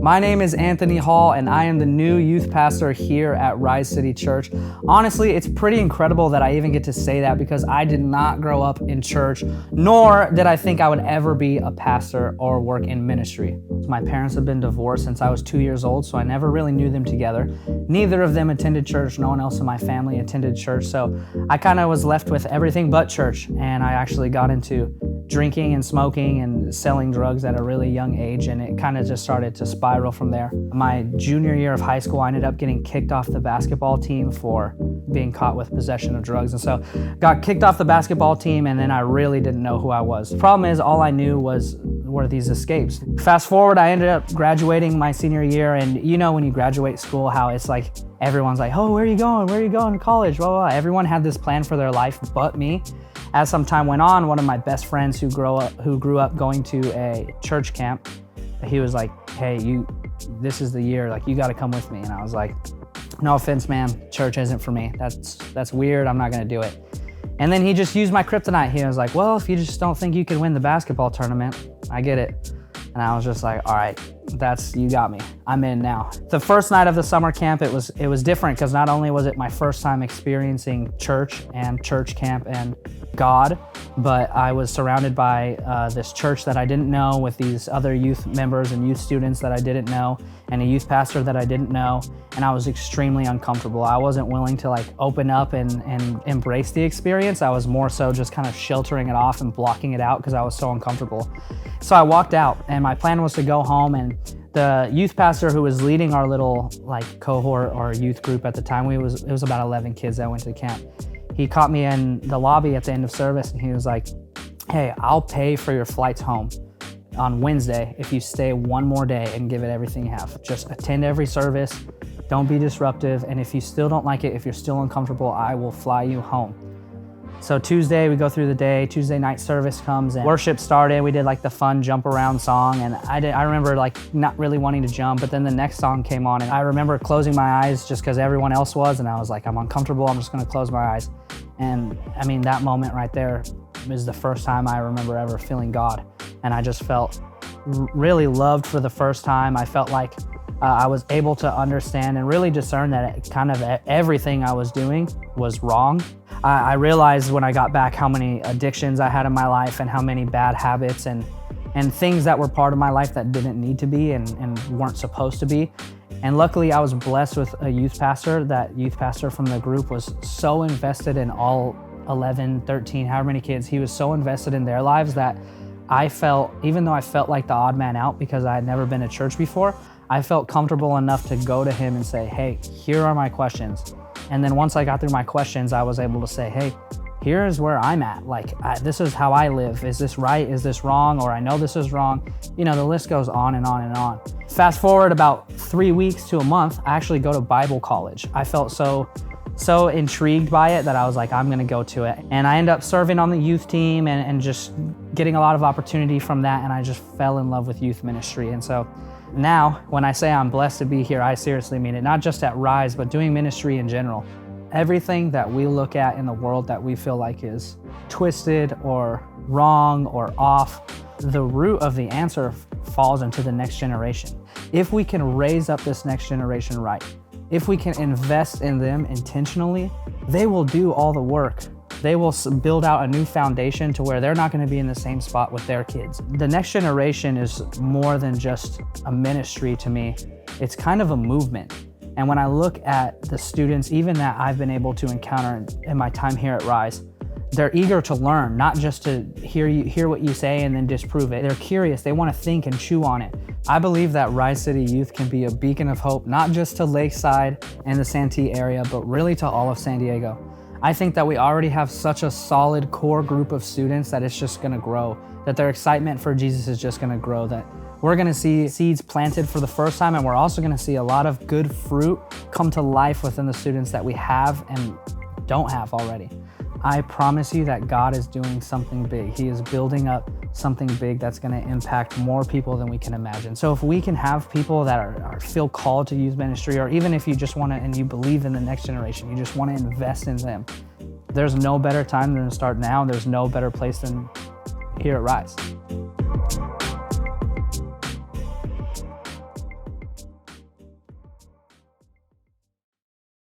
My name is Anthony Hall, and I am the new youth pastor here at Rise City Church. Honestly, it's pretty incredible that I even get to say that because I did not grow up in church, nor did I think I would ever be a pastor or work in ministry. My parents have been divorced since I was 2 years old, so I never really knew them together. Neither of them attended church. No one else in my family attended church, so I kind of was left with everything but church, and I actually got into drinking and smoking and selling drugs at a really young age, and it kind of just started to spiral from there. My junior year of high school, I ended up getting kicked off the basketball team for being caught with possession of drugs, and so got kicked off the basketball team, and then I really didn't know who I was. The problem is all I knew were these escapes. Fast forward, I ended up graduating my senior year, and you know when you graduate school how it's like everyone's like, oh, where are you going? Where are you going to college? Blah, blah, blah. Everyone had this plan for their life but me. As some time went on, one of my best friends who grew up going to a church camp, he was like, hey, this is the year, like you got to come with me. And I was like, no offense, man, church isn't for me. That's weird. I'm not going to do it. And then he just used my kryptonite. He was like, well, if you just don't think you could win the basketball tournament, I get it. And I was just like, all right, you got me. I'm in now. The first night of the summer camp, it was different because not only was it my first time experiencing church and church camp and God, but I was surrounded by this church that I didn't know with these other youth members and youth students that I didn't know and a youth pastor that I didn't know. And I was extremely uncomfortable. I wasn't willing to open up and embrace the experience. I was more so just kind of sheltering it off and blocking it out because I was so uncomfortable. So I walked out, and my plan was to go home, and the youth pastor who was leading our little cohort or youth group at the time, it was about 11 kids that went to the camp. He caught me in the lobby at the end of service, and he was like, hey, I'll pay for your flights home on Wednesday if you stay one more day and give it everything you have. Just attend every service, don't be disruptive, and if you still don't like it, if you're still uncomfortable, I will fly you home. So Tuesday, we go through the day. Tuesday night service comes and worship started. We did the fun jump around song, and I remember not really wanting to jump, but then the next song came on, and I remember closing my eyes just because everyone else was, and I was like, I'm uncomfortable, I'm just gonna close my eyes. And I mean, that moment right there is the first time I remember ever feeling God, and I just felt really loved for the first time. I felt like I was able to understand and really discern that kind of everything I was doing was wrong. I realized when I got back how many addictions I had in my life and how many bad habits and things that were part of my life that didn't need to be and weren't supposed to be. And luckily I was blessed with a youth pastor. That youth pastor from the group was so invested in all 11, 13, however many kids. He was so invested in their lives that I felt, even though I felt like the odd man out because I had never been to church before, I felt comfortable enough to go to him and say, hey, here are my questions. And then once I got through my questions, I was able to say, hey, here's where I'm at. This is how I live. Is this right? Is this wrong? Or I know this is wrong. You know, the list goes on and on and on. Fast forward about 3 weeks to a month, I actually go to Bible college. I felt so intrigued by it that I was like, I'm gonna go to it. And I ended up serving on the youth team and just getting a lot of opportunity from that. And I just fell in love with youth ministry. And so now, when I say I'm blessed to be here, I seriously mean it, not just at Rise, but doing ministry in general. Everything that we look at in the world that we feel like is twisted or wrong or off, the root of the answer falls into the next generation. If we can raise up this next generation right, if we can invest in them intentionally, they will do all the work. They will build out a new foundation to where they're not going to be in the same spot with their kids. The next generation is more than just a ministry to me. It's kind of a movement. And when I look at the students, even that I've been able to encounter in my time here at Rise, they're eager to learn, not just to hear what you say and then disprove it. They're curious. They want to think and chew on it. I believe that Rise City Youth can be a beacon of hope, not just to Lakeside and the Santee area, but really to all of San Diego. I think that we already have such a solid core group of students that it's just gonna grow, that their excitement for Jesus is just gonna grow, that we're gonna see seeds planted for the first time, and we're also gonna see a lot of good fruit come to life within the students that we have and don't have already. I promise you that God is doing something big. He is building up something big that's gonna impact more people than we can imagine. So if we can have people that feel called to youth ministry, or even if you just wanna, and you believe in the next generation, you just wanna invest in them, there's no better time than to start now. There's no better place than here at Rise.